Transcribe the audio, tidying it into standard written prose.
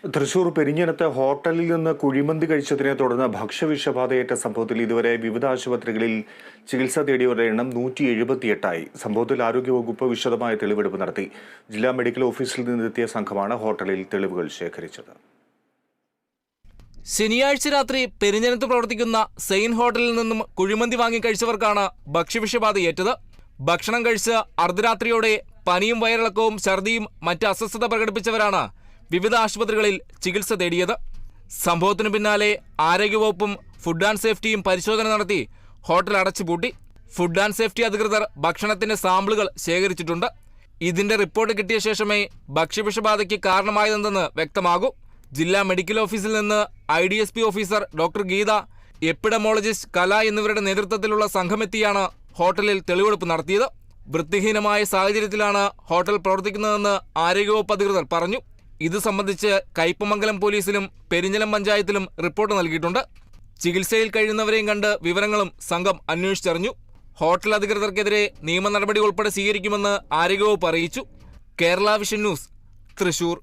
തൃശൂർ പെരിഞ്ഞനത്ത് ഹോട്ടലിൽ നിന്ന് കുഴിമന്തി കഴിച്ചതിനെ തുടർന്ന് ഭക്ഷ്യവിഷബാധയേറ്റ സംഭവത്തിൽ ഇതുവരെ വിവിധ ആശുപത്രികളിൽ ചികിത്സ തേടിയവരുടെ എണ്ണം 178ആയി. സംഭവത്തിൽ ആരോഗ്യവകുപ്പ് വിശദമായ തെളിവെടുപ്പ് നടത്തി. ജില്ലാ മെഡിക്കൽ ഓഫീസിൽ നിന്നെത്തിയ സംഘമാണ് ഹോട്ടലിൽ തെളിവുകൾ ശേഖരിച്ചത്. ശനിയാഴ്ച രാത്രി പെരിഞ്ഞനത്ത് പ്രവർത്തിക്കുന്ന സെയിൻ ഹോട്ടലിൽ നിന്നും കുഴിമന്തി വാങ്ങി കഴിച്ചവർക്കാണ് ഭക്ഷ്യവിഷബാധയേറ്റത്. ഭക്ഷണം കഴിച്ച് അർദ്ധരാത്രിയോടെ പനിയും വയറിളക്കവും ഛർദിയും മറ്റ് അസ്വസ്ഥത പ്രകടിപ്പിച്ചവരാണ് വിവിധ ആശുപത്രികളിൽ ചികിത്സ തേടിയത്. സംഭവത്തിനു പിന്നാലെ ആരോഗ്യവകുപ്പും ഫുഡ് ആൻഡ് സേഫ്റ്റിയും പരിശോധന നടത്തി ഹോട്ടൽ അടച്ചുപൂട്ടി. ഫുഡ് ആൻഡ് സേഫ്റ്റി അധികൃതർ ഭക്ഷണത്തിന്റെ സാമ്പിളുകൾ ശേഖരിച്ചിട്ടുണ്ട്. ഇതിന്റെ റിപ്പോർട്ട് കിട്ടിയ ശേഷമേ ഭക്ഷ്യവിഷബാധയ്ക്ക് കാരണമായതെന്തെന്ന് വ്യക്തമാകൂ. ജില്ലാ മെഡിക്കൽ ഓഫീസിൽ നിന്ന് IDSP officer doctor Geetha, epidemiologist Kala എന്നിവരുടെ നേതൃത്വത്തിലുള്ള സംഘമെത്തിയാണ് ഹോട്ടലിൽ തെളിവെടുപ്പ് നടത്തിയത്. വൃത്തിഹീനമായ സാഹചര്യത്തിലാണ് ഹോട്ടൽ പ്രവർത്തിക്കുന്നതെന്ന് ആരോഗ്യവകുപ്പ് അധികൃതർ പറഞ്ഞു. ഇത് സംബന്ധിച്ച് കയ്പമംഗലം പോലീസിലും പെരിഞ്ഞനം പഞ്ചായത്തിലും റിപ്പോർട്ട് നൽകിയിട്ടുണ്ട്. ചികിത്സയിൽ കഴിയുന്നവരെയും കണ്ട് വിവരങ്ങളും സംഘം അന്വേഷിച്ചറിഞ്ഞു. ഹോട്ടൽ അധികൃതർക്കെതിരെ നിയമ നടപടി ഉൾപ്പെടെ സ്വീകരിക്കുമെന്ന് ആരോഗ്യവകുപ്പ് അറിയിച്ചു. Kerala vision news, Thrissur.